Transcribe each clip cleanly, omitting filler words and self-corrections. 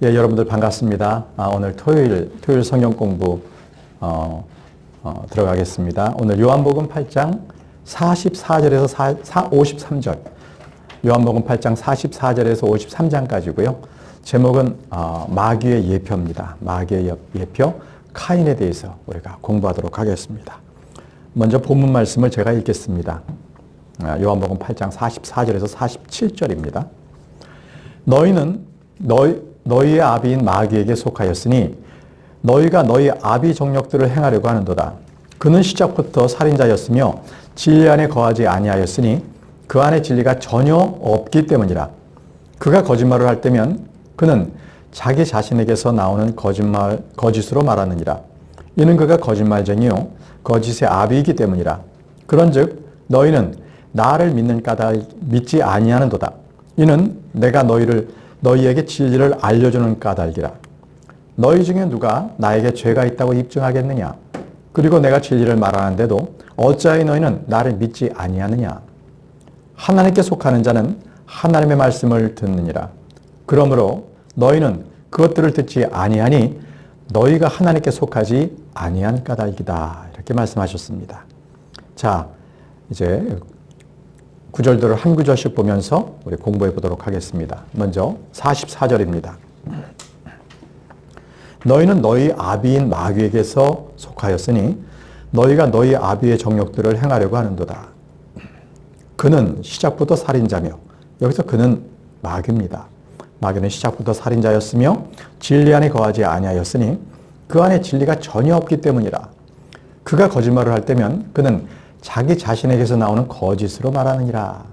예, 여러분들 반갑습니다. 오늘 토요일 성경 공부 들어가겠습니다. 오늘 요한복음 8장 44절에서 53절. 요한복음 8장 44절에서 53장까지고요. 제목은 마귀의 예표입니다. 마귀의 예표, 카인에 대해서 우리가 공부하도록 하겠습니다. 먼저 본문 말씀을 제가 읽겠습니다. 요한복음 8장 44절에서 47절입니다. 너희는 너희의 아비인 마귀에게 속하였으니 너희가 너희 아비 정욕들을 행하려고 하는도다. 그는 시작부터 살인자였으며 진리 안에 거하지 아니하였으니 그 안에 진리가 전혀 없기 때문이라. 그가 거짓말을 할 때면 그는 자기 자신에게서 나오는 거짓으로 말하느니라. 이는 그가 거짓말쟁이요 거짓의 아비이기 때문이라. 그런즉 너희는 나를 믿는 까닭 믿지 아니하는도다. 이는 내가 너희에게 진리를 알려주는 까닭이라. 너희 중에 누가 나에게 죄가 있다고 입증하겠느냐? 그리고 내가 진리를 말하는데도 어찌하여 너희는 나를 믿지 아니하느냐? 하나님께 속하는 자는 하나님의 말씀을 듣느니라. 그러므로 너희는 그것들을 듣지 아니하니 너희가 하나님께 속하지 아니한 까닭이다. 이렇게 말씀하셨습니다. 자, 이제 구절들을 한 구절씩 보면서 우리 공부해 보도록 하겠습니다. 먼저 44절입니다. 너희는 너희 아비인 마귀에게서 속하였으니 너희가 너희 아비의 정욕들을 행하려고 하는도다. 그는 시작부터 살인자며, 여기서 그는 마귀입니다. 마귀는 시작부터 살인자였으며 진리 안에 거하지 아니하였으니 그 안에 진리가 전혀 없기 때문이라. 그가 거짓말을 할 때면 그는 자기 자신에게서 나오는 거짓으로 말하느니라.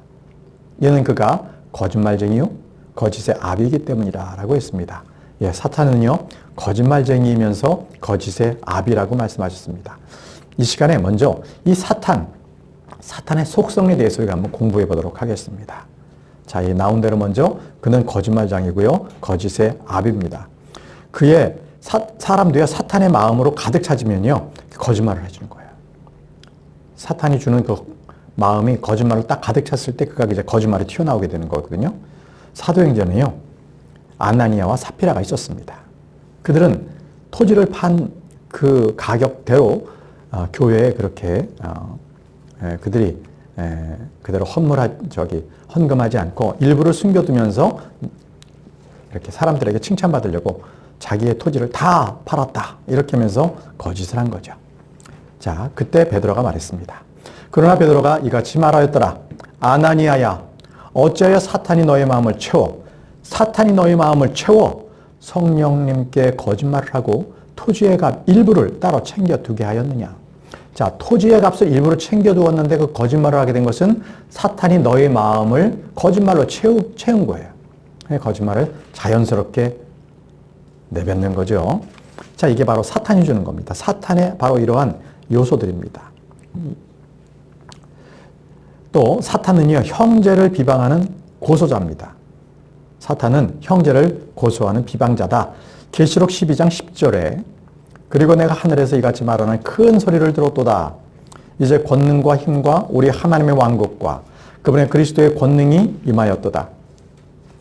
이는 그가 거짓말쟁이요 거짓의 아비이기 때문이라 라고 했습니다. 예, 사탄은요 거짓말쟁이이면서 거짓의 아비라고 말씀하셨습니다. 이 시간에 먼저 이 사탄의 속성에 대해서 우리가 한번 공부해 보도록 하겠습니다. 자, 이 나온 대로 먼저 그는 거짓말장이고요 거짓의 아비입니다. 그의 사람들이 사탄의 마음으로 가득 차지면요 거짓말을 해주는 거예요. 사탄이 주는 그 마음이 거짓말로 딱 가득 찼을 때 그가 이제 거짓말이 튀어나오게 되는 거거든요. 사도행전에요. 아나니아와 사피라가 있었습니다. 그들은 토지를 판 그 가격대로 교회에 그렇게 그들이 그대로 헌금하지 않고 일부를 숨겨두면서 이렇게 사람들에게 칭찬받으려고 자기의 토지를 다 팔았다. 이렇게 하면서 거짓을 한 거죠. 자, 그때 베드로가 말했습니다. 그러나 베드로가 이같이 말하였더라. 아나니아야, 어찌하여 사탄이 너의 마음을 채워 성령님께 거짓말을 하고 토지의 값 일부를 따로 챙겨두게 하였느냐. 자, 토지의 값을 일부러 챙겨두었는데 그 거짓말을 하게 된 것은 사탄이 너의 마음을 거짓말로 채운 거예요. 거짓말을 자연스럽게 내뱉는 거죠. 자, 이게 바로 사탄이 주는 겁니다. 사탄의 바로 이러한 요소들입니다. 또 사탄은요 형제를 비방하는 고소자입니다. 사탄은 형제를 고소하는 비방자다. 계시록 12장 10절에 그리고 내가 하늘에서 이같이 말하는 큰 소리를 들었도다. 이제 권능과 힘과 우리 하나님의 왕국과 그분의 그리스도의 권능이 임하였도다.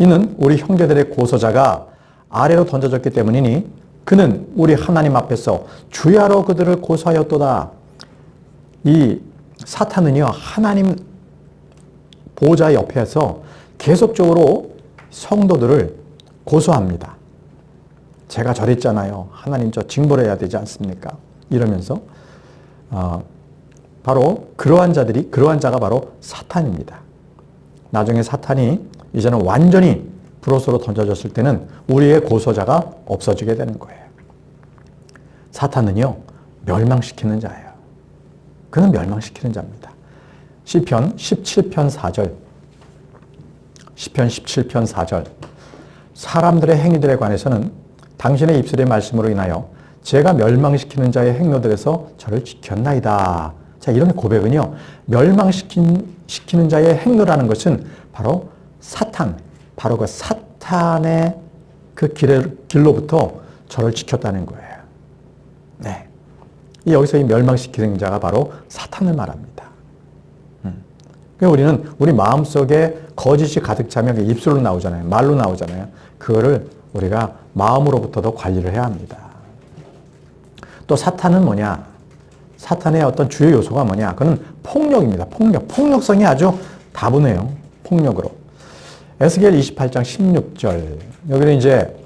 이는 우리 형제들의 고소자가 아래로 던져졌기 때문이니 그는 우리 하나님 앞에서 주야로 그들을 고소하였도다. 이 사탄은요 하나님 보좌 옆에서 계속적으로 성도들을 고소합니다. 제가 저랬잖아요. 하나님 저 징벌해야 해야 되지 않습니까? 이러면서 바로 그러한 자가 바로 사탄입니다. 나중에 사탄이 이제는 완전히 브로스로 던져졌을 때는 우리의 고소자가 없어지게 되는 거예요. 사탄은요 멸망시키는 자예요. 그는 멸망시키는 자입니다. 시편 17편 4절. 시편 17편 4절. 사람들의 행위들에 관해서는 당신의 입술의 말씀으로 인하여 제가 멸망시키는 자의 행로들에서 저를 지켰나이다. 자, 이런 고백은요. 멸망시키는 자의 행로라는 것은 바로 바로 그 사탄의 그 길로부터 저를 지켰다는 거예요. 네. 여기서 이 멸망시키는 자가 바로 사탄을 말합니다. 우리는 우리 마음속에 거짓이 가득 차면 입술로 나오잖아요. 말로 나오잖아요. 그거를 우리가 마음으로부터도 관리를 해야 합니다. 또 사탄은 뭐냐? 사탄의 어떤 주요 요소가 뭐냐? 그는 폭력입니다. 폭력. 폭력성이 아주 다분해요. 폭력으로. 에스겔 28장 16절. 여기는 이제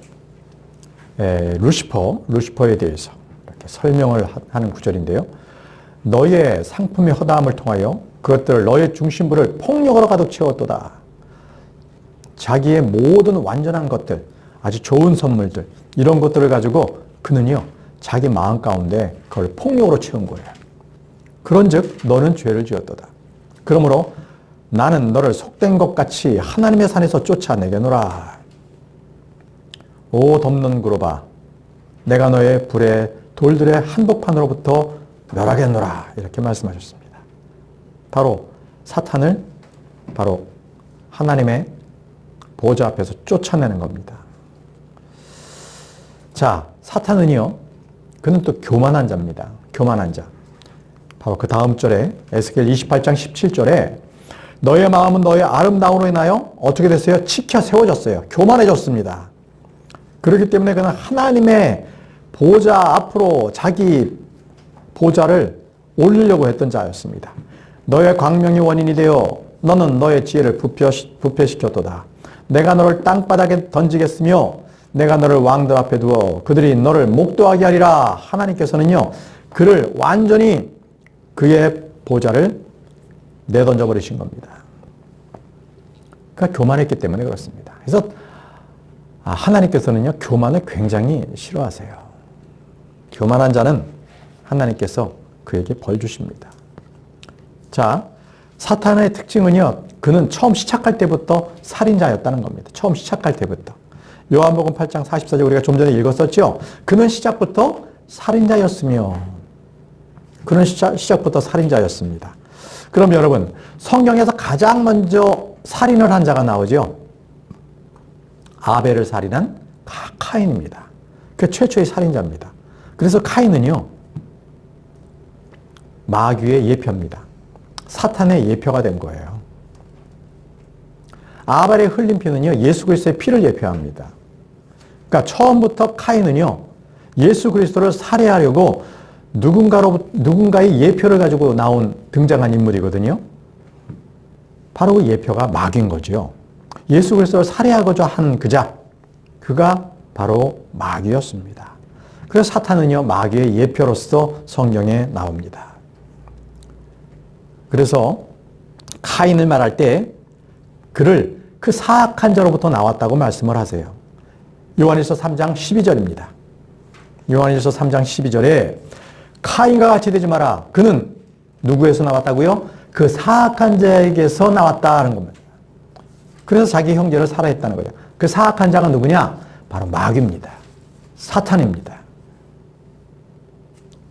루시퍼에 대해서 이렇게 설명을 하는 구절인데요. 너의 상품의 허다함을 통하여 그것들을 너의 중심부를 폭력으로 가득 채웠도다. 자기의 모든 완전한 것들, 아주 좋은 선물들, 이런 것들을 가지고 그는요, 자기 마음 가운데 그걸 폭력으로 채운 거예요. 그런즉 너는 죄를 지었도다. 그러므로 나는 너를 속된 것 같이 하나님의 산에서 쫓아내게노라. 오 덮는 구로바, 내가 너의 불에 돌들의 한복판으로부터 멸하겠노라. 이렇게 말씀하셨습니다. 바로 사탄을 바로 하나님의 보좌 앞에서 쫓아내는 겁니다. 자, 사탄은요, 그는 또 교만한 자입니다. 교만한 자. 바로 그 다음 절에 에스겔 28장 17절에 너의 마음은 너의 아름다움으로 인하여 어떻게 됐어요? 치켜 세워졌어요. 교만해졌습니다. 그렇기 때문에 그는 하나님의 보좌 앞으로 자기 보좌를 올리려고 했던 자였습니다. 너의 광명이 원인이 되어 너는 너의 지혜를 부패시켰도다. 내가 너를 땅바닥에 던지겠으며 내가 너를 왕들 앞에 두어 그들이 너를 목도하게 하리라. 하나님께서는요, 그를 완전히 그의 보좌를 내던져 버리신 겁니다. 그러니까 교만했기 때문에 그렇습니다. 그래서 하나님께서는요, 교만을 굉장히 싫어하세요. 교만한 자는 하나님께서 그에게 벌 주십니다. 자, 사탄의 특징은요, 그는 처음 시작할 때부터 살인자였다는 겁니다. 처음 시작할 때부터. 요한복음 8장 44절 우리가 좀 전에 읽었었죠? 그는 시작부터 살인자였으며, 그는 시작부터 살인자였습니다. 그럼 여러분, 성경에서 가장 먼저 살인을 한 자가 나오죠? 아벨을 살인한 카인입니다. 그 최초의 살인자입니다. 그래서 카인은요, 마귀의 예표입니다. 사탄의 예표가 된 거예요. 아벨의 흘린 피는요, 예수 그리스도의 피를 예표합니다. 그러니까 처음부터 카인은요, 예수 그리스도를 살해하려고 누군가의 예표를 가지고 등장한 인물이거든요. 바로 그 예표가 마귀인 거죠. 예수 그리스도를 살해하고자 한 그가 바로 마귀였습니다. 그래서 사탄은요, 마귀의 예표로서 성경에 나옵니다. 그래서 카인을 말할 때 그를 그 사악한 자로부터 나왔다고 말씀을 하세요. 요한일서 3장 12절입니다. 요한일서 3장 12절에 카인과 같이 되지 마라. 그는 누구에서 나왔다고요? 그 사악한 자에게서 나왔다는 겁니다. 그래서 자기 형제를 살해했다는 거예요. 그 사악한 자가 누구냐? 바로 마귀입니다. 사탄입니다.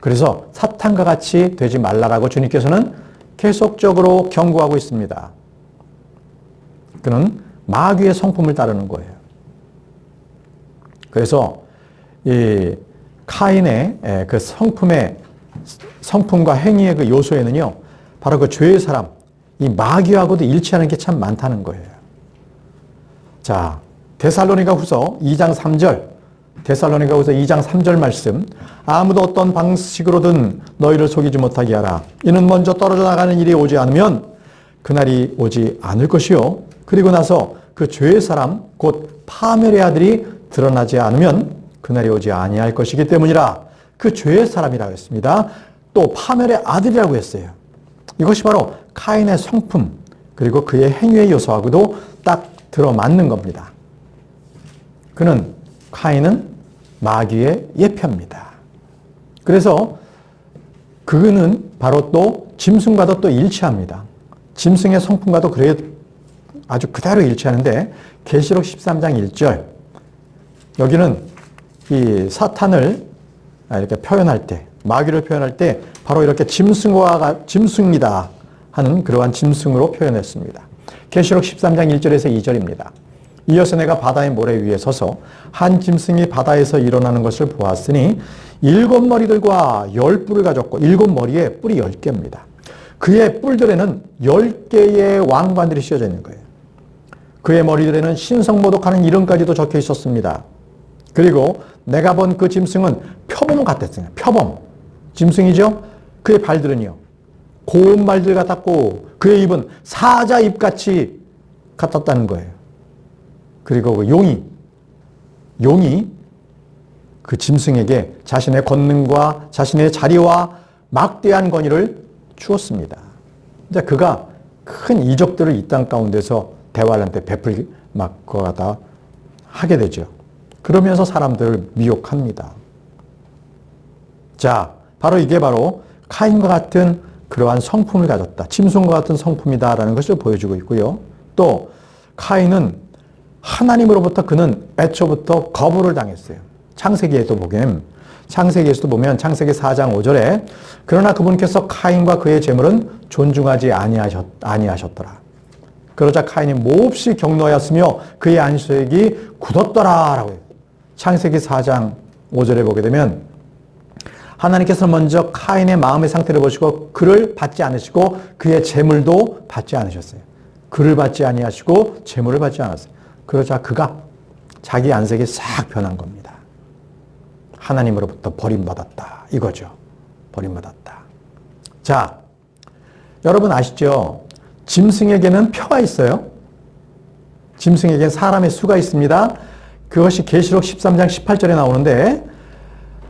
그래서 사탄과 같이 되지 말라라고 주님께서는 계속적으로 경고하고 있습니다. 그는 마귀의 성품을 따르는 거예요. 그래서 이 카인의 그 성품과 행위의 그 요소에는요, 바로 그 죄의 사람, 이 마귀하고도 일치하는 게 참 많다는 거예요. 자, 데살로니가후서 2장 3절, 데살로니가후서 2장 3절 말씀. 아무도 어떤 방식으로든 너희를 속이지 못하게 하라. 이는 먼저 떨어져 나가는 일이 오지 않으면 그날이 오지 않을 것이요. 그리고 나서 그 죄의 사람, 곧 파멸의 아들이 드러나지 않으면 그날이 오지 아니할 것이기 때문이라. 그 죄의 사람이라고 했습니다. 또 파멸의 아들이라고 했어요. 이것이 바로 카인의 성품, 그리고 그의 행위의 요소하고도 딱 들어맞는 겁니다. 카인은 마귀의 예표입니다. 그래서 그는 바로 또 짐승과도 또 일치합니다. 짐승의 성품과도 아주 그대로 일치하는데, 계시록 13장 1절, 여기는 이 사탄을 이렇게 표현할 때, 마귀를 표현할 때 바로 이렇게 짐승이다 하는 그러한 짐승으로 표현했습니다. 계시록 13장 1절에서 2절입니다. 이어서 내가 바다의 모래 위에 서서 한 짐승이 바다에서 일어나는 것을 보았으니 7머리들과 10뿔을 가졌고 7머리에 뿔이 10개입니다. 그의 뿔들에는 10개의 왕관들이 씌워져 있는 거예요. 그의 머리들에는 신성모독하는 이름까지도 적혀 있었습니다. 그리고 내가 본 그 짐승은 표범 같았어요. 표범. 짐승이죠? 그의 발들은요. 고운 발들 같았고 그의 입은 사자 입같이 같았다는 거예요. 그리고 그 용이 그 짐승에게 자신의 권능과 자신의 자리와 막대한 권위를 주었습니다. 이제 그가 큰 이적들을 이 땅 가운데서 대활한테 베풀 막거다 하게 되죠. 그러면서 사람들을 미혹합니다. 자, 바로 이게 바로 카인과 같은 그러한 성품을 가졌다. 짐승과 같은 성품이다라는 것을 보여주고 있고요. 또 카인은 하나님으로부터 그는 애초부터 거부를 당했어요. 창세기에도 보면 창세기 4장 5절에 그러나 그분께서 카인과 그의 재물은 존중하지 아니하셨더라. 그러자 카인이 몹시 경노하였으며 그의 안식이 굳었더라 라고 해요. 창세기 4장 5절에 보게 되면 하나님께서 먼저 카인의 마음의 상태를 보시고 그를 받지 않으시고 그의 재물도 받지 않으셨어요. 그를 받지 아니하시고 재물을 받지 않았어요. 그러자 그가 자기 안색이 싹 변한 겁니다. 하나님으로부터 버림받았다. 이거죠. 버림받았다. 자, 여러분 아시죠? 짐승에게는 표가 있어요. 짐승에게는 사람의 수가 있습니다. 그것이 계시록 13장 18절에 나오는데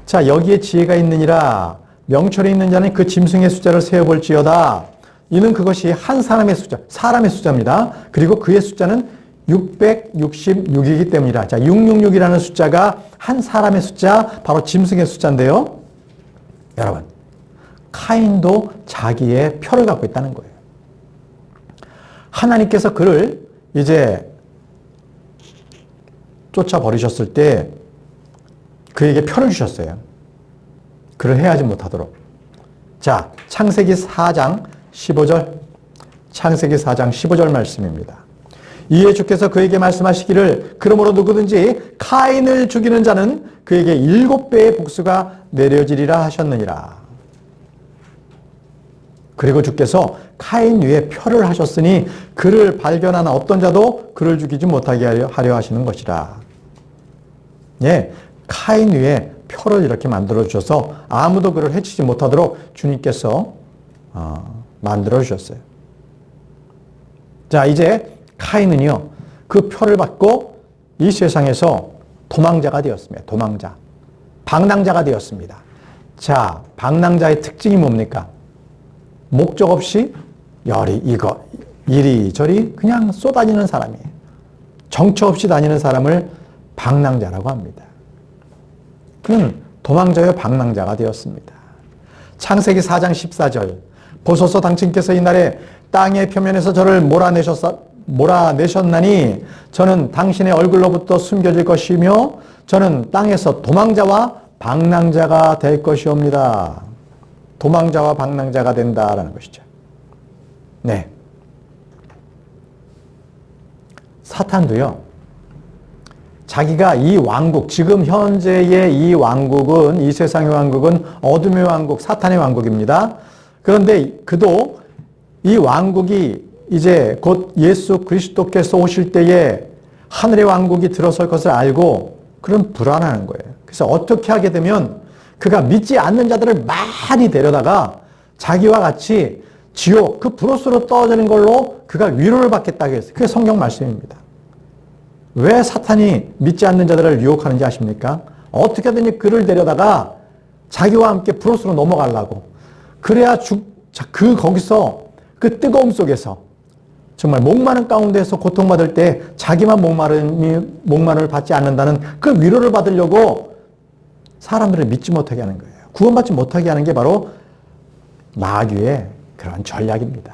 자, 여기에 지혜가 있느니라 명철이 있는 자는 그 짐승의 숫자를 세어볼지어다. 이는 그것이 한 사람의 숫자, 사람의 숫자입니다. 그리고 그의 숫자는 666이기 때문이라. 자, 666이라는 숫자가 한 사람의 숫자, 바로 짐승의 숫자인데요. 여러분, 카인도 자기의 표를 갖고 있다는 거예요. 하나님께서 그를 이제 쫓아버리셨을 때 그에게 표를 주셨어요. 그를 해하지 못하도록. 자, 창세기 4장 15절. 창세기 4장 15절 말씀입니다. 이에 주께서 그에게 말씀하시기를 그러므로 누구든지 카인을 죽이는 자는 그에게 7배의 복수가 내려지리라 하셨느니라. 그리고 주께서 카인 위에 표를 하셨으니 그를 발견하는 어떤 자도 그를 죽이지 못하게 하려 하시는 것이라. 예, 카인 위에 표를 이렇게 만들어 주셔서 아무도 그를 해치지 못하도록 주님께서 만들어 주셨어요. 자, 이제 카인은요, 그 표를 받고 이 세상에서 도망자가 되었습니다. 도망자. 방랑자가 되었습니다. 자, 방랑자의 특징이 뭡니까? 목적 없이 이리저리 그냥 쏘다니는 사람이에요. 정처 없이 다니는 사람을 방랑자라고 합니다. 그는 도망자여 방랑자가 되었습니다. 창세기 4장 14절. 보소서 당신께서 이날에 땅의 표면에서 저를 몰아내셨나니 저는 당신의 얼굴로부터 숨겨질 것이며 저는 땅에서 도망자와 방랑자가 될 것이옵니다. 도망자와 방랑자가 된다라는 것이죠. 네. 사탄도요, 자기가 이 왕국, 지금 현재의 이 왕국은, 이 세상의 왕국은 어둠의 왕국, 사탄의 왕국입니다. 그런데 그도 이 왕국이 이제 곧 예수 그리스도께서 오실 때에 하늘의 왕국이 들어설 것을 알고 그런 불안하는 거예요. 그래서 어떻게 하게 되면 그가 믿지 않는 자들을 많이 데려다가 자기와 같이 지옥, 그 브로스로 떨어지는 걸로 그가 위로를 받겠다고 했어요. 그게 성경 말씀입니다. 왜 사탄이 믿지 않는 자들을 유혹하는지 아십니까? 어떻게든지 그를 데려다가 자기와 함께 브로스로 넘어가려고. 그래야 거기서 그 뜨거움 속에서 정말 목마른 가운데서 고통받을 때 자기만 목마름을 받지 않는다는 그 위로를 받으려고 사람들을 믿지 못하게 하는 거예요. 구원받지 못하게 하는 게 바로 마귀의 그런 전략입니다.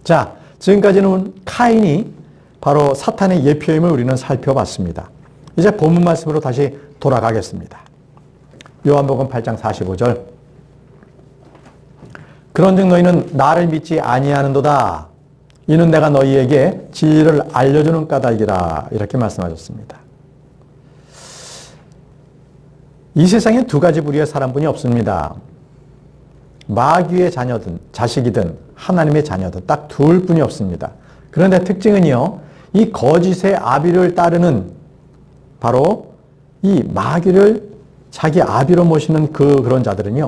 자, 지금까지는 카인이 바로 사탄의 예표임을 우리는 살펴봤습니다. 이제 본문 말씀으로 다시 돌아가겠습니다. 요한복음 8장 45절. 그런즉 너희는 나를 믿지 아니하는도다. 이는 내가 너희에게 진리를 알려주는 까닭이라. 이렇게 말씀하셨습니다. 이 세상에 두 가지 부류의 사람분이 없습니다. 마귀의 자녀든 자식이든 하나님의 자녀든 딱 둘 뿐이 없습니다. 그런데 특징은요, 이 거짓의 아비를 따르는 바로 이 마귀를 자기 아비로 모시는 그런 자들은요,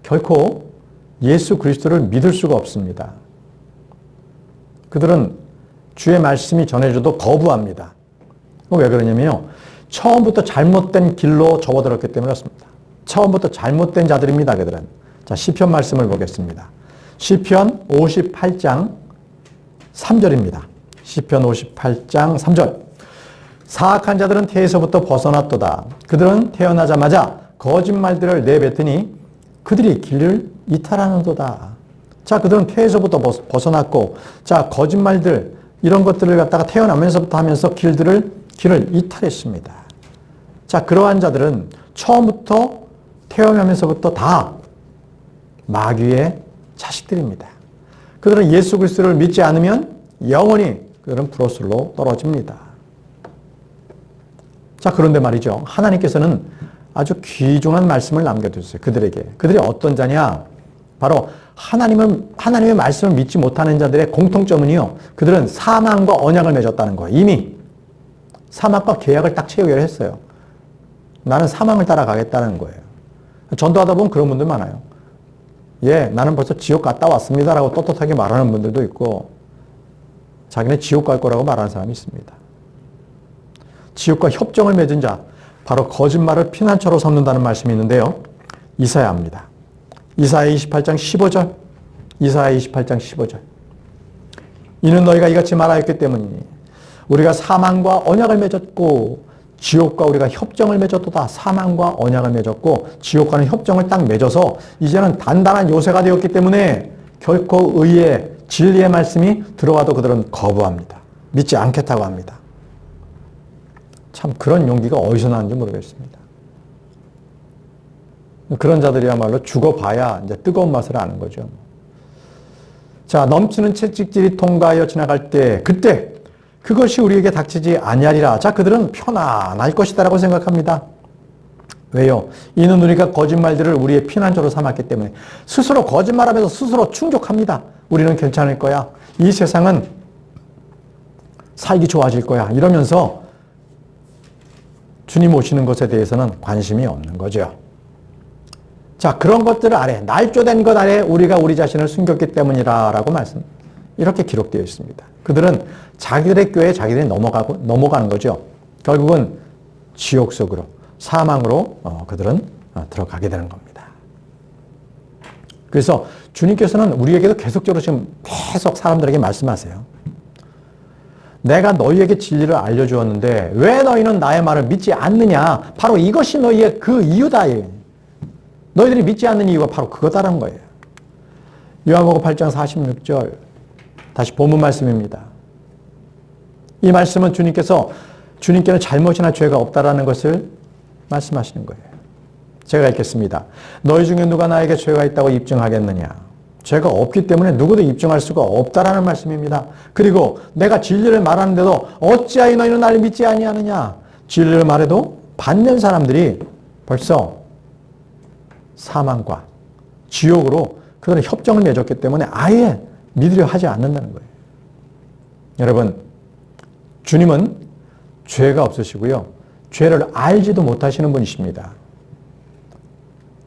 결코 예수 그리스도를 믿을 수가 없습니다. 그들은 주의 말씀이 전해져도 거부합니다. 왜 그러냐면요, 처음부터 잘못된 길로 접어들었기 때문에 그렇습니다. 처음부터 잘못된 자들입니다, 그들은. 자, 시편 말씀을 보겠습니다. 시편 58장 3절입니다. 시편 58장 3절. 사악한 자들은 태에서부터 벗어났도다. 그들은 태어나자마자 거짓말들을 내뱉으니 그들이 길을 이탈하는도다. 자, 그들은 태에서부터 벗어났고, 자, 거짓말들, 이런 것들을 갖다가 태어나면서부터 하면서 길을 이탈했습니다. 자, 그러한 자들은 처음부터 태어나면서부터 다 마귀의 자식들입니다. 그들은 예수 그리스도를 믿지 않으면 영원히 그들은 불옷으로 떨어집니다. 자, 그런데 말이죠. 하나님께서는 아주 귀중한 말씀을 남겨두셨어요. 그들에게. 그들이 어떤 자냐? 바로 하나님의 말씀을 믿지 못하는 자들의 공통점은요, 그들은 사망과 언약을 맺었다는 거예요. 이미 사망과 계약을 딱 체결했어요. 나는 사망을 따라가겠다는 거예요. 전도하다 보면 그런 분들 많아요. 예, 나는 벌써 지옥 갔다 왔습니다라고 떳떳하게 말하는 분들도 있고, 자기는 지옥 갈 거라고 말하는 사람이 있습니다. 지옥과 협정을 맺은 자, 바로 거짓말을 피난처로 삼는다는 말씀이 있는데요. 이사야입니다. 이사야 28장 15절. 이사야 28장 15절. 이는 너희가 이같이 말하였기 때문이니 우리가 사망과 언약을 맺었고 지옥과 우리가 협정을 맺었도다. 사망과 언약을 맺었고 지옥과는 협정을 딱 맺어서 이제는 단단한 요새가 되었기 때문에 결코 의의 진리의 말씀이 들어와도 그들은 거부합니다. 믿지 않겠다고 합니다. 참 그런 용기가 어디서 나는지 모르겠습니다. 그런 자들이야말로 죽어봐야 이제 뜨거운 맛을 아는 거죠. 자, 넘치는 채찍질이 통과하여 지나갈 때 그때 그것이 우리에게 닥치지 아니하리라. 자, 그들은 편안할 것이다라고 생각합니다. 왜요? 이는 우리가 거짓말들을 우리의 피난처로 삼았기 때문에 스스로 거짓말하면서 스스로 충족합니다. 우리는 괜찮을 거야. 이 세상은 살기 좋아질 거야. 이러면서 주님 오시는 것에 대해서는 관심이 없는 거죠. 자, 그런 것들 아래, 날조된 것 아래 우리가 우리 자신을 숨겼기 때문이라고 이렇게 기록되어 있습니다. 그들은 자기들의 꾀에 자기들이 넘어가는 거죠. 결국은 지옥 속으로, 사망으로 그들은 들어가게 되는 겁니다. 그래서 주님께서는 우리에게도 계속적으로 지금 계속 사람들에게 말씀하세요. 내가 너희에게 진리를 알려주었는데 왜 너희는 나의 말을 믿지 않느냐? 바로 이것이 너희의 그 이유다. 너희들이 믿지 않는 이유가 바로 그거다라는 거예요. 요한복음 8장 46절 다시 본문 말씀입니다. 이 말씀은 주님께는 잘못이나 죄가 없다라는 것을 말씀하시는 거예요. 제가 읽겠습니다. 너희 중에 누가 나에게 죄가 있다고 입증하겠느냐? 죄가 없기 때문에 누구도 입증할 수가 없다라는 말씀입니다. 그리고 내가 진리를 말하는데도 어찌하여 너희는 나를 믿지 아니하느냐? 진리를 말해도 받는 사람들이 벌써 사망과 지옥으로 그들은 협정을 맺었기 때문에 아예 믿으려 하지 않는다는 거예요. 여러분, 주님은 죄가 없으시고요. 죄를 알지도 못하시는 분이십니다.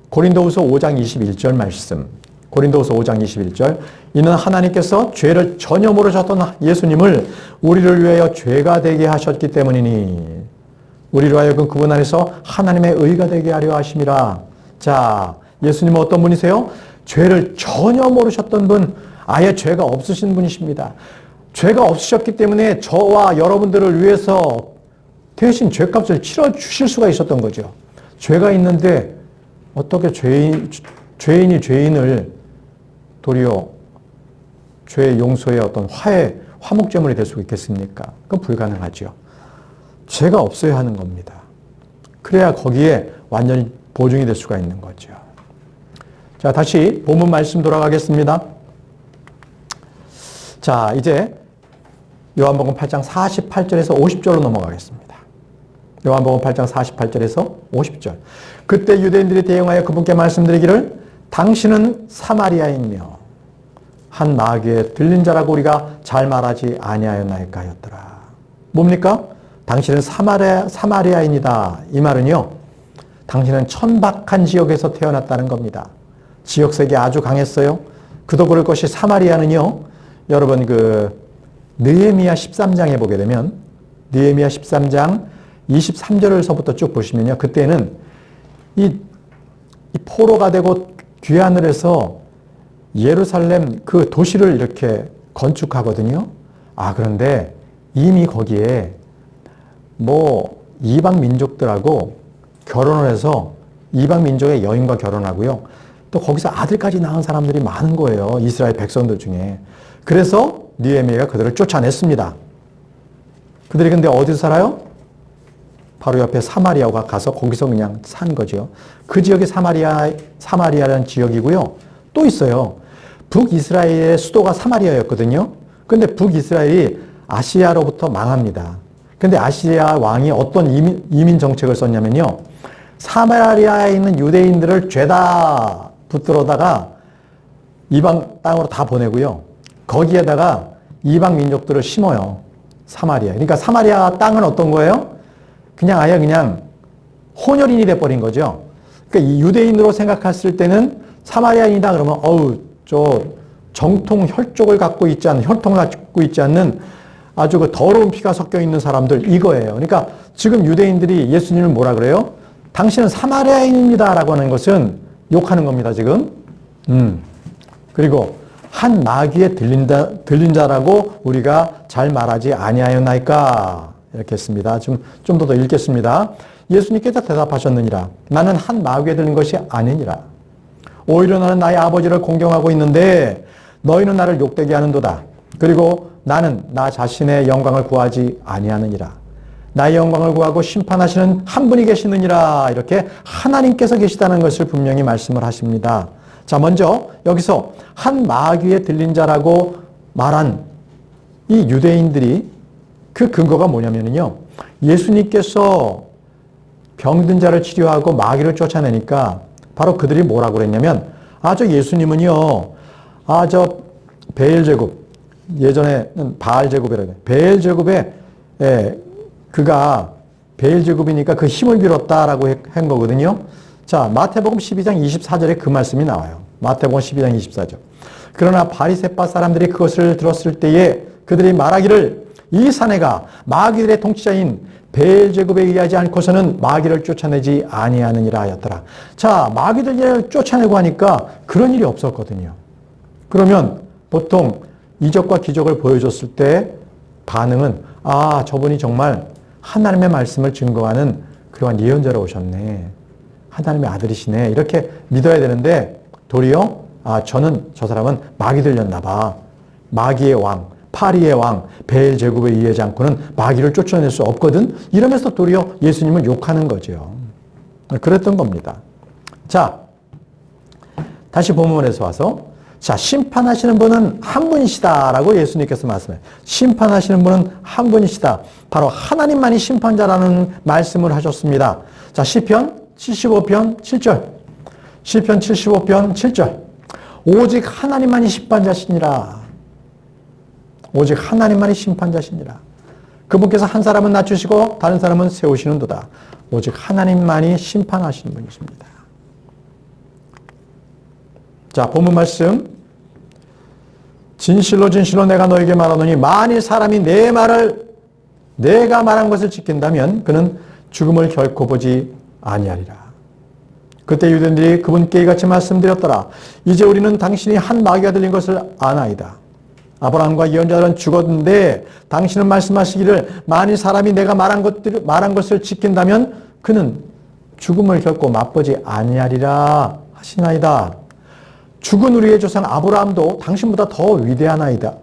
고린도후서 5장 21절 말씀. 고린도후서 5장 21절. 이는 하나님께서 죄를 전혀 모르셨던 예수님을 우리를 위하여 죄가 되게 하셨기 때문이니 우리로 하여금 그분 안에서 하나님의 의가 되게 하려 하심이라. 자, 예수님은 어떤 분이세요? 죄를 전혀 모르셨던 분, 아예 죄가 없으신 분이십니다. 죄가 없으셨기 때문에 저와 여러분들을 위해서 대신 죄값을 치러주실 수가 있었던 거죠. 죄가 있는데 어떻게 죄인이 죄인을 도리어 죄의 용서의 어떤 화목제물이 될 수 있겠습니까? 그건 불가능하죠. 죄가 없어야 하는 겁니다. 그래야 거기에 완전히 보증이 될 수가 있는 거죠. 자, 다시 본문 말씀 돌아가겠습니다. 자, 이제 요한복음 8장 48절에서 50절로 넘어가겠습니다. 요한복음 8장 48절에서 50절. 그때 유대인들이 대응하여 그분께 말씀드리기를 당신은 사마리아인이며 한 마귀에 들린 자라고 우리가 잘 말하지 아니하였나이까 하였더라. 뭡니까? 당신은 사마리아인이다. 이 말은요, 당신은 천박한 지역에서 태어났다는 겁니다. 지역색이 아주 강했어요. 그도 그럴 것이 사마리아는요, 여러분 느헤미야 13장에 보게 되면 느헤미야 13장 23절에서부터 쭉 보시면요, 그때는 이 포로가 되고 귀환을 해서 예루살렘 그 도시를 이렇게 건축하거든요. 그런데 이미 거기에 이방 민족들하고 결혼을 해서 이방 민족의 여인과 결혼하고요. 또 거기서 아들까지 낳은 사람들이 많은 거예요. 이스라엘 백성들 중에. 그래서 느헤미야가 그들을 쫓아냈습니다. 그들이 근데 어디서 살아요? 바로 옆에 사마리아가 가서 거기서 그냥 산 거죠. 그 지역이 사마리아라는 지역이고요. 또 있어요. 북이스라엘의 수도가 사마리아였거든요. 근데 북이스라엘이 아시아로부터 망합니다. 근데 아시아 왕이 어떤 이민 정책을 썼냐면요, 사마리아에 있는 유대인들을 죄다 붙들어다가 이방 땅으로 다 보내고요, 거기에다가 이방 민족들을 심어요. 사마리아. 그러니까 사마리아 땅은 어떤 거예요? 아예 혼혈인이 돼버린 거죠. 그러니까 이 유대인으로 생각했을 때는 사마리아인이다 그러면 저 정통 혈통을 갖고 있지 않는 아주 그 더러운 피가 섞여 있는 사람들, 이거예요. 그러니까 지금 유대인들이 예수님을 뭐라 그래요? 당신은 사마리아인입니다 라고 하는 것은 욕하는 겁니다, 지금. 그리고 한 마귀에 들린 자라고 우리가 잘 말하지 아니하였나이까? 이렇게 했습니다. 좀 더 읽겠습니다. 예수님께서 대답하셨느니라. 나는 한 마귀에 들린 것이 아니니라. 오히려 나는 나의 아버지를 공경하고 있는데 너희는 나를 욕되게 하는도다. 그리고 나는 나 자신의 영광을 구하지 아니하느니라. 나의 영광을 구하고 심판하시는 한 분이 계시느니라. 이렇게 하나님께서 계시다는 것을 분명히 말씀을 하십니다. 자, 먼저 여기서 한 마귀에 들린 자라고 말한 이 유대인들이 그 근거가 뭐냐면요, 예수님께서 병든 자를 치료하고 마귀를 쫓아내니까 바로 그들이 뭐라고 그랬냐면, 저 예수님은요, 저 베엘제곱, 예전에는 바알제곱이라고 해요. 베엘제곱에, 그가 베엘제곱이니까 그 힘을 빌었다라고 한 거거든요. 자, 마태복음 12장 24절에 그 말씀이 나와요. 마태복음 12장 24절. 그러나 바리새파 사람들이 그것을 들었을 때에 그들이 말하기를, 이 사내가 마귀들의 통치자인 베엘제곱에 의하지 않고서는 마귀를 쫓아내지 아니하느니라 하였더라. 자, 마귀들을 쫓아내고 하니까 그런 일이 없었거든요. 그러면 보통 이적과 기적을 보여줬을 때 반응은, 저분이 정말 하나님의 말씀을 증거하는 그러한 예언자로 오셨네, 하나님의 아들이시네, 이렇게 믿어야 되는데, 도리어 저 사람은 마귀 들렸나 봐. 마귀의 왕, 파리의 왕, 베엘제곱에 의하지 않고는 마귀를 쫓아낼 수 없거든. 이러면서 도리어 예수님을 욕하는 거죠. 그랬던 겁니다. 자, 다시 본문에서 와서, 자, 심판하시는 분은 한 분이시다라고 예수님께서 말씀해요. 심판하시는 분은 한 분이시다. 바로 하나님만이 심판자라는 말씀을 하셨습니다. 자, 시편 75편 7절. 시편 75편 7절. 오직 하나님만이 심판자시니라. 오직 하나님만이 심판자시니라. 그분께서 한 사람은 낮추시고 다른 사람은 세우시는도다. 오직 하나님만이 심판하시는 분이십니다. 자, 본문 말씀. 진실로 진실로 내가 너에게 말하노니 만일 사람이 내가 말한 것을 지킨다면 그는 죽음을 결코 보지 아니하리라. 그때 유대인들이 그분께 이같이 말씀드렸더라. 이제 우리는 당신이 한 마귀가 들린 것을 아나이다. 아브라함과 예언자들은 죽었는데 당신은 말씀하시기를 만일 사람이 내가 말한 것을 지킨다면 그는 죽음을 결코 맛보지 아니하리라 하시나이다. 죽은 우리의 조상 아브라함도 당신보다 더 위대하나이다.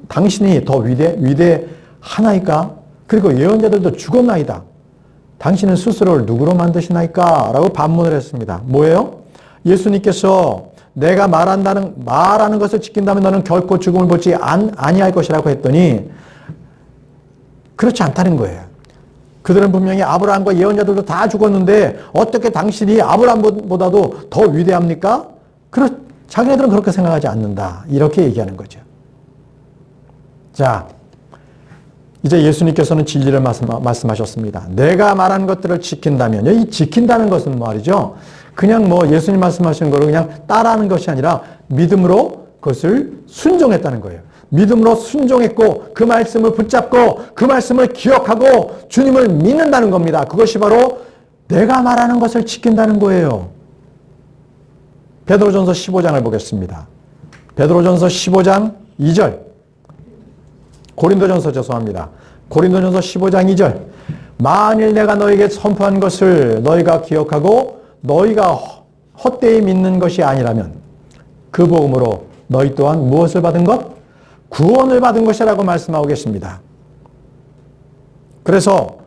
당신이 더 위대하나이까? 그리고 예언자들도 죽었나이다. 당신은 스스로를 누구로 만드시나이까? 라고 반문을 했습니다. 뭐예요? 예수님께서 내가 말하는 것을 지킨다면 너는 결코 죽음을 보지 아니할 것이라고 했더니 그렇지 않다는 거예요. 그들은 분명히 아브라함과 예언자들도 다 죽었는데 어떻게 당신이 아브라함보다도 더 위대합니까? 자기네들은 그렇게 생각하지 않는다. 이렇게 얘기하는 거죠. 자, 이제 예수님께서는 진리를 말씀하셨습니다. 내가 말한 것들을 지킨다면, 이 지킨다는 것은 말이죠. 그냥 뭐 예수님 말씀하시는 거를 그냥 따라하는 것이 아니라 믿음으로 그것을 순종했다는 거예요. 믿음으로 순종했고 그 말씀을 붙잡고 그 말씀을 기억하고 주님을 믿는다는 겁니다. 그것이 바로 내가 말하는 것을 지킨다는 거예요. 베드로전서 15장을 보겠습니다. 베드로전서 15장 2절. 고린도전서 죄송합니다. 고린도전서 15장 2절. 만일 내가 너에게 선포한 것을 너희가 기억하고 너희가 헛되이 믿는 것이 아니라면 그 복음으로 너희 또한 무엇을 받은 것? 구원을 받은 것이라고 말씀하고 계십니다. 그래서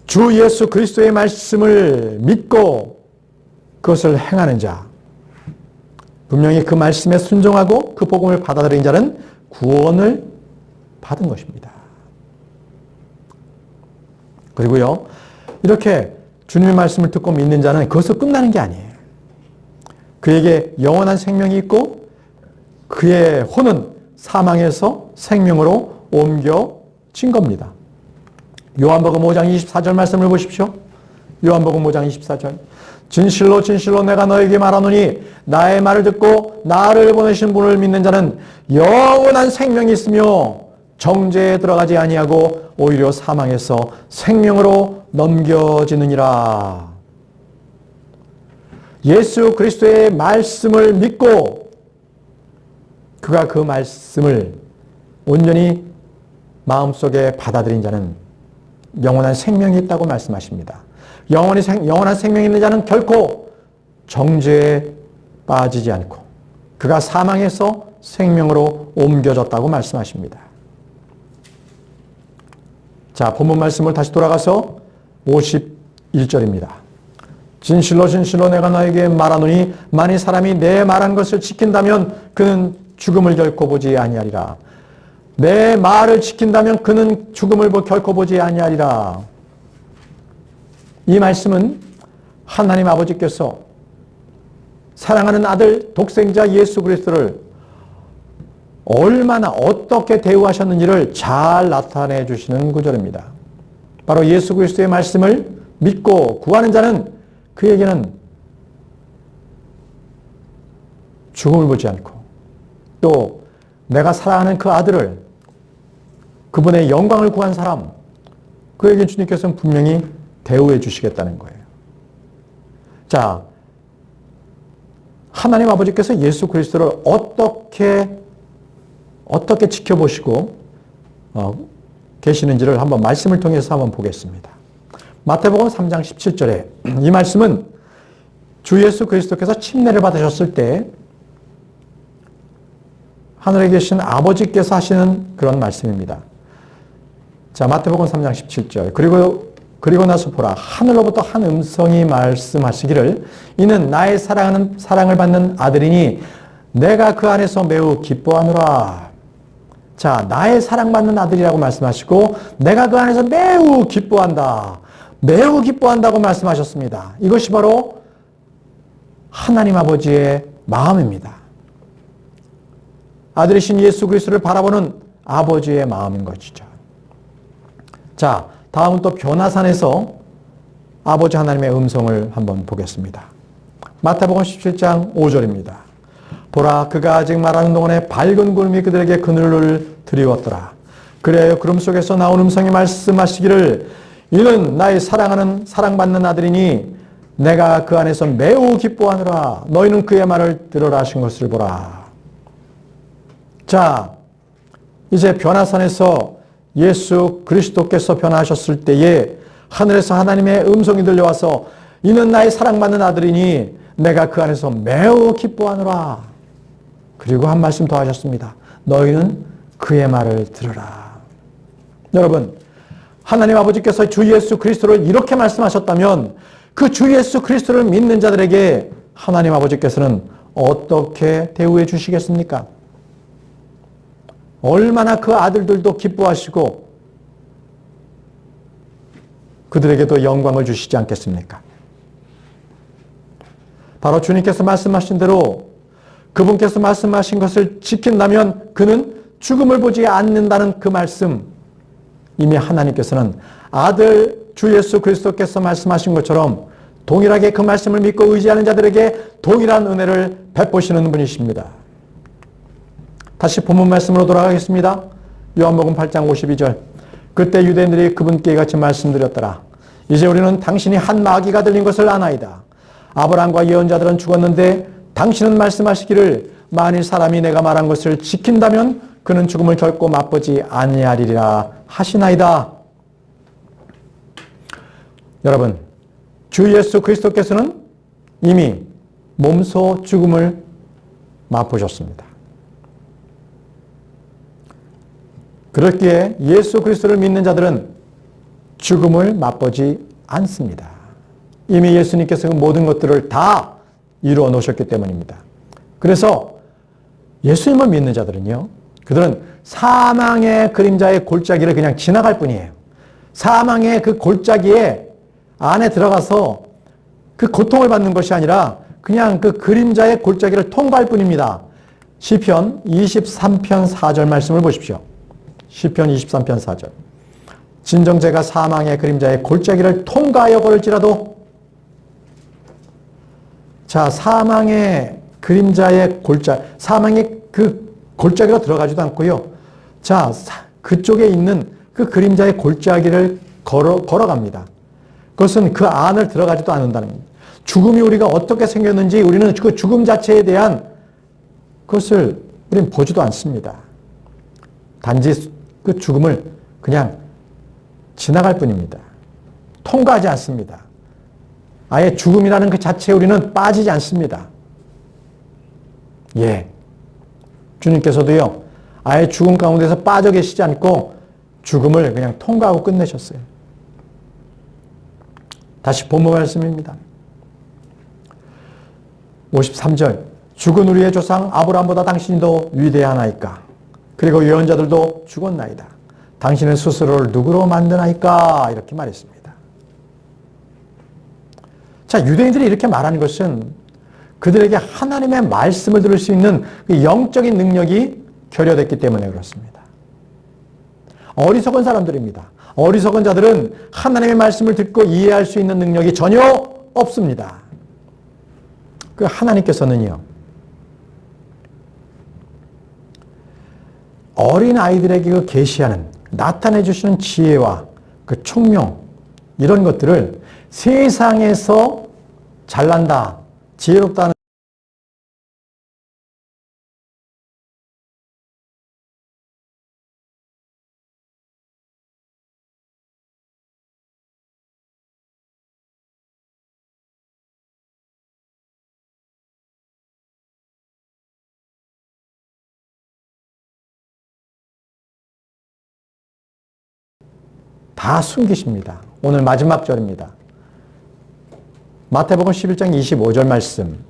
주 예수 그리스도의 말씀을 믿고 그것을 행하는 자, 분명히 그 말씀에 순종하고 그 복음을 받아들인 자는 구원을 받은 것입니다. 그리고요, 이렇게 주님의 말씀을 듣고 믿는 자는 그것으로 끝나는 게 아니에요. 그에게 영원한 생명이 있고 그의 혼은 사망에서 생명으로 옮겨진 겁니다. 요한복음 5장 24절 말씀을 보십시오. 요한복음 5장 24절. 진실로 진실로 내가 너에게 말하노니 나의 말을 듣고 나를 보내신 분을 믿는 자는 영원한 생명이 있으며 정죄에 들어가지 아니하고 오히려 사망에서 생명으로 넘겨지느니라. 예수 그리스도의 말씀을 믿고 그가 그 말씀을 온전히 마음속에 받아들인 자는 영원한 생명이 있다고 말씀하십니다. 영원한 생명이 있는 자는 결코 정죄에 빠지지 않고 그가 사망에서 생명으로 옮겨졌다고 말씀하십니다. 자, 본문 말씀을 다시 돌아가서 51절입니다. 진실로 진실로 내가 너에게 말하노니 만일 사람이 내 말한 것을 지킨다면 그는 죽음을 결코 보지 아니하리라. 내 말을 지킨다면 그는 죽음을 결코 보지 아니하리라. 이 말씀은 하나님 아버지께서 사랑하는 아들 독생자 예수 그리스도를 얼마나 어떻게 대우하셨는지를 잘 나타내 주시는 구절입니다. 바로 예수 그리스도의 말씀을 믿고 구하는 자는 그에게는 죽음을 보지 않고 또 내가 사랑하는 그 아들을 그분의 영광을 구한 사람, 그에게 주님께서는 분명히 대우해 주시겠다는 거예요. 자, 하나님 아버지께서 예수 그리스도를 어떻게 지켜보시고 계시는지를 한번 말씀을 통해서 한번 보겠습니다. 마태복음 3장 17절에 이 말씀은 주 예수 그리스도께서 침례를 받으셨을 때 하늘에 계신 아버지께서 하시는 그런 말씀입니다. 자, 마태복음 3장 17절. 그리고 나서 보라, 하늘로부터 한 음성이 말씀하시기를 이는 나의 사랑을 받는 아들이니 내가 그 안에서 매우 기뻐하노라. 자, 나의 사랑받는 아들이라고 말씀하시고 내가 그 안에서 매우 기뻐한다. 매우 기뻐한다고 말씀하셨습니다. 이것이 바로 하나님 아버지의 마음입니다. 아들이신 예수 그리스도를 바라보는 아버지의 마음인 것이죠. 자, 다음은 또 변화산에서 아버지 하나님의 음성을 한번 보겠습니다. 마태복음 17장 5절입니다. 보라, 그가 아직 말하는 동안에 밝은 구름이 그들에게 그늘을 드리웠더라. 그래야 구름 속에서 나온 음성이 말씀하시기를 이는 나의 사랑받는 아들이니 내가 그 안에서 매우 기뻐하노라. 너희는 그의 말을 들으라 하신 것을 보라. 자, 이제 변화산에서 예수 그리스도께서 변화하셨을 때에 하늘에서 하나님의 음성이 들려와서 이는 나의 사랑받는 아들이니 내가 그 안에서 매우 기뻐하노라. 그리고 한 말씀 더 하셨습니다. 너희는 그의 말을 들으라. 여러분, 하나님 아버지께서 주 예수 그리스도를 이렇게 말씀하셨다면 그 주 예수 그리스도를 믿는 자들에게 하나님 아버지께서는 어떻게 대우해 주시겠습니까? 얼마나 그 아들들도 기뻐하시고 그들에게도 영광을 주시지 않겠습니까? 바로 주님께서 말씀하신 대로 그분께서 말씀하신 것을 지킨다면 그는 죽음을 보지 않는다는 그 말씀, 이미 하나님께서는 아들 주 예수 그리스도께서 말씀하신 것처럼 동일하게 그 말씀을 믿고 의지하는 자들에게 동일한 은혜를 베푸시는 분이십니다. 다시 본문 말씀으로 돌아가겠습니다. 요한복음 8장 52절. 그때 유대인들이 그분께 이같이 말씀드렸더라. 이제 우리는 당신이 한 마귀가 들린 것을 아나이다. 아브라함과 예언자들은 죽었는데 당신은 말씀하시기를 만일 사람이 내가 말한 것을 지킨다면 그는 죽음을 결코 맛보지 아니하리라 하시나이다. 여러분, 주 예수 그리스도께서는 이미 몸소 죽음을 맛보셨습니다. 그렇기에 예수 그리스도를 믿는 자들은 죽음을 맛보지 않습니다. 이미 예수님께서 그 모든 것들을 다 이루어 놓으셨기 때문입니다. 그래서 예수님을 믿는 자들은요, 그들은 사망의 그림자의 골짜기를 그냥 지나갈 뿐이에요. 사망의 그 골짜기에 안에 들어가서 그 고통을 받는 것이 아니라 그냥 그 그림자의 골짜기를 통과할 뿐입니다. 시편 23편 4절 말씀을 보십시오. 시편 23편 4절. 진정 제가 사망의 그림자의 골짜기를 통과하여 걸을지라도, 자, 사망의 그림자의 사망의 그 골짜기로 들어가지도 않고요. 자, 그쪽에 있는 그 그림자의 골짜기를 걸어갑니다. 그것은 그 안을 들어가지도 않는다는 겁니다. 죽음이 우리가 어떻게 생겼는지 우리는 그 죽음 자체에 대한 그것을 우리는 보지도 않습니다. 단지 그 죽음을 그냥 지나갈 뿐입니다. 통과하지 않습니다. 아예 죽음이라는 그 자체에 우리는 빠지지 않습니다. 예. 주님께서도요, 아예 죽음 가운데서 빠져 계시지 않고 죽음을 그냥 통과하고 끝내셨어요. 다시 본문 말씀입니다. 53절. 죽은 우리의 조상 아브라함보다 당신이 더 위대하나이까? 그리고 예언자들도 죽었나이다. 당신은 스스로를 누구로 만드나이까? 이렇게 말했습니다. 자, 유대인들이 이렇게 말하는 것은 그들에게 하나님의 말씀을 들을 수 있는 그 영적인 능력이 결여됐기 때문에 그렇습니다. 어리석은 사람들입니다. 어리석은 자들은 하나님의 말씀을 듣고 이해할 수 있는 능력이 전혀 없습니다. 그 하나님께서는요, 어린 아이들에게 그 계시하는, 나타내 주시는 지혜와 그 총명, 이런 것들을 세상에서 잘난다, 지혜롭다는 다 숨기십니다. 오늘 마지막 절입니다. 마태복음 11장 25절 말씀.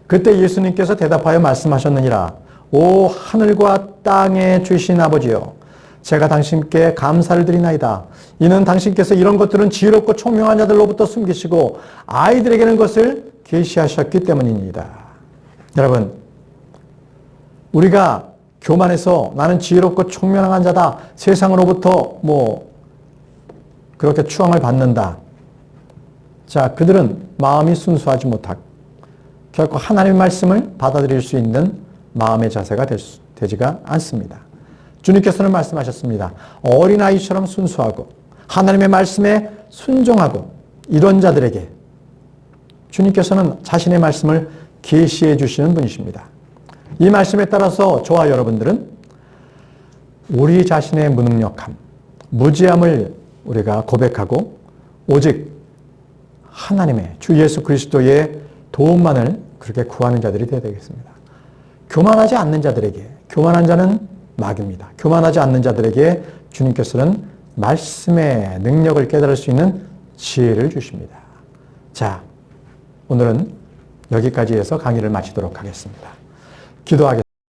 그때 예수님께서 대답하여 말씀하셨느니라. 오 하늘과 땅의 주신 아버지여, 제가 당신께 감사를 드리나이다. 이는 당신께서 이런 것들은 지혜롭고 총명한 자들로부터 숨기시고 아이들에게는 것을 계시하셨기 때문입니다. 여러분, 우리가 교만해서 나는 지혜롭고 총명한 자다, 세상으로부터 그렇게 추앙을 받는다. 자, 그들은 마음이 순수하지 못하고 결코 하나님의 말씀을 받아들일 수 있는 마음의 자세가 되지가 않습니다. 주님께서는 말씀하셨습니다. 어린아이처럼 순수하고 하나님의 말씀에 순종하고 이런 자들에게 주님께서는 자신의 말씀을 계시해 주시는 분이십니다. 이 말씀에 따라서 저와 여러분들은 우리 자신의 무능력함, 무지함을 우리가 고백하고 오직 하나님의 주 예수 그리스도의 도움만을 그렇게 구하는 자들이 되어야 되겠습니다. 교만하지 않는 자들에게, 교만한 자는 마귀입니다. 교만하지 않는 자들에게 주님께서는 말씀의 능력을 깨달을 수 있는 지혜를 주십니다. 자, 오늘은 여기까지 해서 강의를 마치도록 하겠습니다. 기도하겠습니다.